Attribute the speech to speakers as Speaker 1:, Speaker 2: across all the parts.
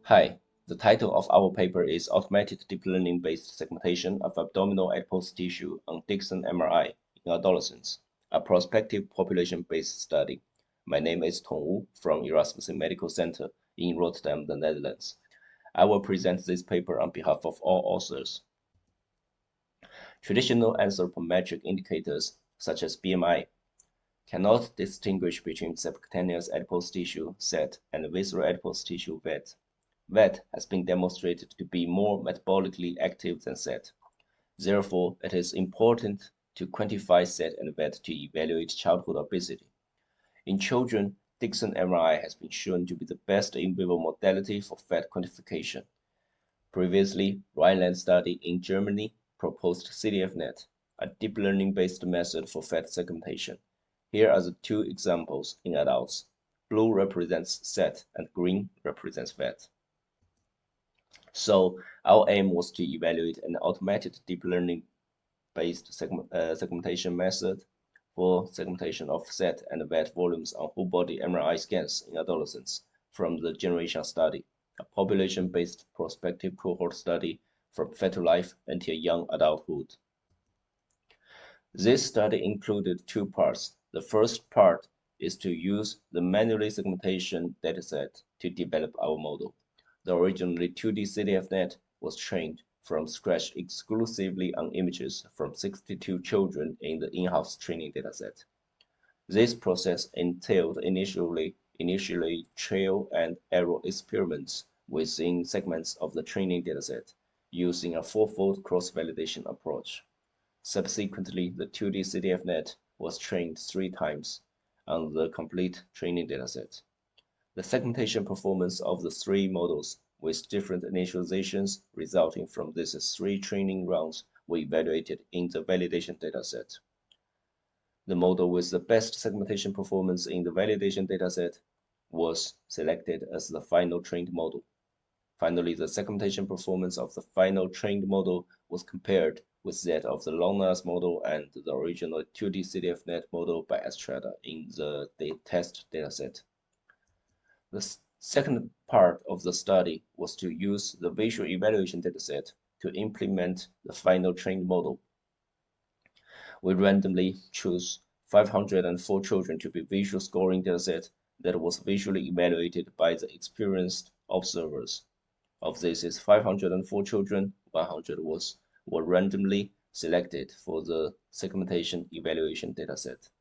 Speaker 1: Hi, the title of our paper is Automated Deep Learning-Based Segmentation of Abdominal Adipose Tissue on Dixon MRI in Adolescents, a prospective population-based study. My name is Tong Wu from Erasmus Medical Center in Rotterdam, the Netherlands. I will present this paper on behalf of all authors. Traditional anthropometric indicators, such as BMI, cannot distinguish between subcutaneous adipose tissue (SAT) and visceral adipose tissue (VAT). VAT has been demonstrated to be more metabolically active than SAT. Therefore, it is important to quantify SAT and VAT to evaluate childhood obesity. In children, Dixon MRI has been shown to be the best in vivo modality for fat quantification. Previously, Rhineland study in Germany proposed CDFNet, a deep learning-based method for fat segmentation. Here are the two examples in adults. Blue represents SAT and green represents VAT. So our aim was to evaluate an automated deep learning-based segmentation method for segmentation of SAT and VAT volumes on whole-body MRI scans in adolescents from the Generation study, a population-based prospective cohort study from fetal life until young adulthood. This study included two parts. The first part is to use the manually segmentation dataset to develop our model. The originally 2D CDFNet was trained from scratch exclusively on images from 62 children in the in-house training dataset. This process entailed initially trial and error experiments within segments of the training dataset using a four-fold cross-validation approach. Subsequently, the 2D CDFNet was trained 3 times on the complete training dataset. The segmentation performance of the 3 models with different initializations resulting from these 3 training rounds were evaluated in the validation dataset. The model with the best segmentation performance in the validation dataset was selected as the final trained model. Finally, the segmentation performance of the final trained model was compared with that of the Lona's model and the original 2D CDFNet model by Estrada in the test dataset. The second part of the study was to use the visual evaluation dataset to implement the final trained model. We randomly chose 504 children to be visual scoring dataset that was visually evaluated by the experienced observers. Of these 504 children, 100 were randomly selected for the segmentation evaluation dataset.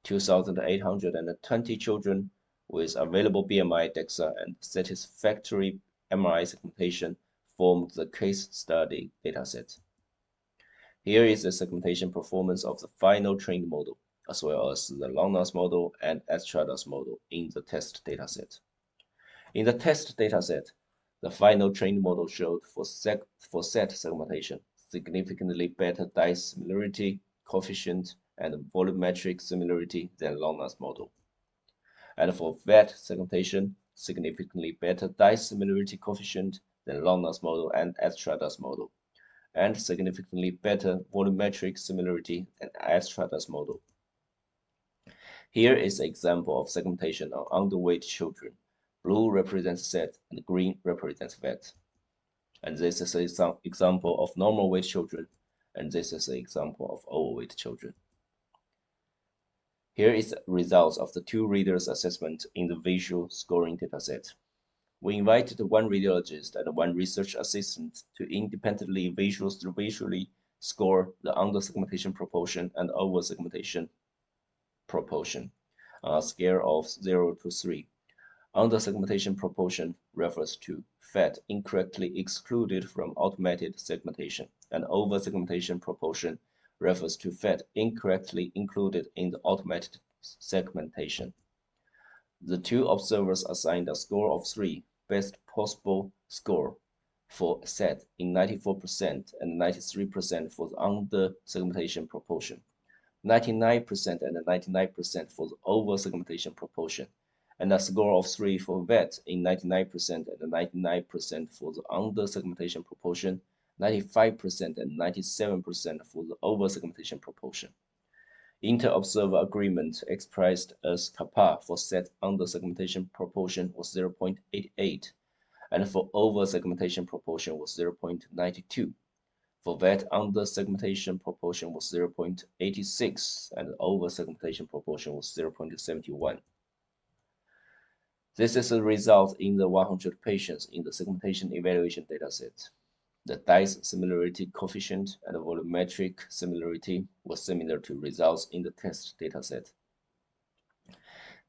Speaker 1: 2,820 children with available BMI, DEXA, and satisfactory MRI segmentation formed the case study dataset. Here is the segmentation performance of the final trained model, as well as the Lona's model and Estrada's model in the test dataset. In the test dataset, the final trained model showed for SAT segmentation significantly better dissimilarity coefficient and volumetric similarity than Lona's model. And for VAT segmentation, significantly better dissimilarity coefficient than Lona's model and Estrada's model, and significantly better volumetric similarity than Estrada's model. Here is an example of segmentation on underweight children. Blue represents SAT and green represents VAT. And this is an example of normal weight children, and this is an example of overweight children. Here is the results of the 2 readers' assessment in the visual scoring dataset. We invited 1 radiologist and 1 research assistant to independently visually score the under-segmentation proportion and over-segmentation proportion on a scale of 0 to 3. Under-segmentation proportion refers to fat incorrectly excluded from automated segmentation, and over-segmentation proportion refers to fat incorrectly included in the automated segmentation. The 2 observers assigned a score of 3, best possible score, for SAT in 94% and 93% for the under-segmentation proportion, 99% and 99% for the over-segmentation proportion, and a score of 3 for VAT in 99% and 99% for the under-segmentation proportion, 95% and 97% for the over-segmentation proportion. Inter-observer agreement expressed as kappa for SAT under-segmentation proportion was 0.88, and for over segmentation proportion was 0.92. For that, under segmentation proportion was 0.86, and over segmentation proportion was 0.71. This is a result in the 100 patients in the segmentation evaluation dataset. The dice similarity coefficient and volumetric similarity were similar to results in the test dataset.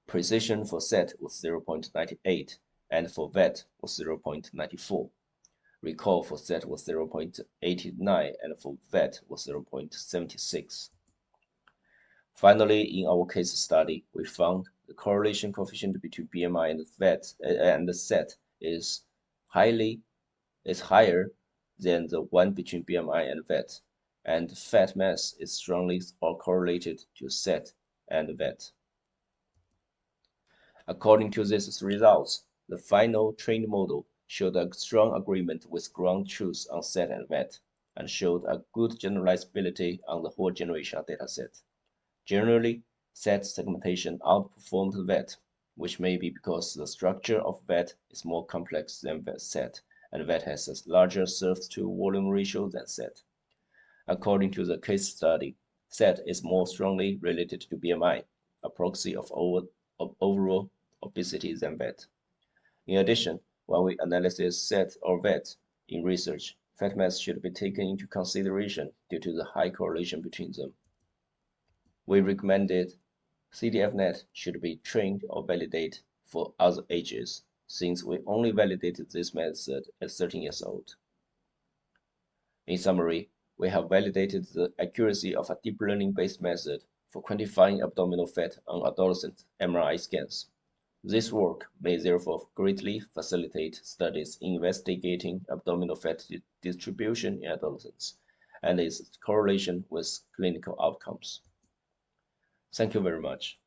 Speaker 1: Precision for set was 0.98, and for vet was 0.94. Recall for set was 0.89, and for vet was 0.76. Finally, in our case study, we found the correlation coefficient between BMI and vet and the set is higher than the one between BMI and vet, and fat mass is strongly correlated to set and vet. According to these results, the final trained model showed a strong agreement with ground truth on set and vet, and showed a good generalizability on the whole generation dataset. Generally, set segmentation outperformed vet, which may be because the structure of vet is more complex than set, and vet has a larger surface-to-volume ratio than set. According to the case study, set is more strongly related to BMI, a proxy of overall obesity than vet. In addition, when we analyze set or vet in research, fat mass should be taken into consideration due to the high correlation between them. We recommended CDFNet should be trained or validated for other ages, since we only validated this method at 13 years old. In summary, we have validated the accuracy of a deep learning-based method for quantifying abdominal fat on adolescent MRI scans. This work may therefore greatly facilitate studies investigating abdominal fat distribution in adolescents and its correlation with clinical outcomes. Thank you very much.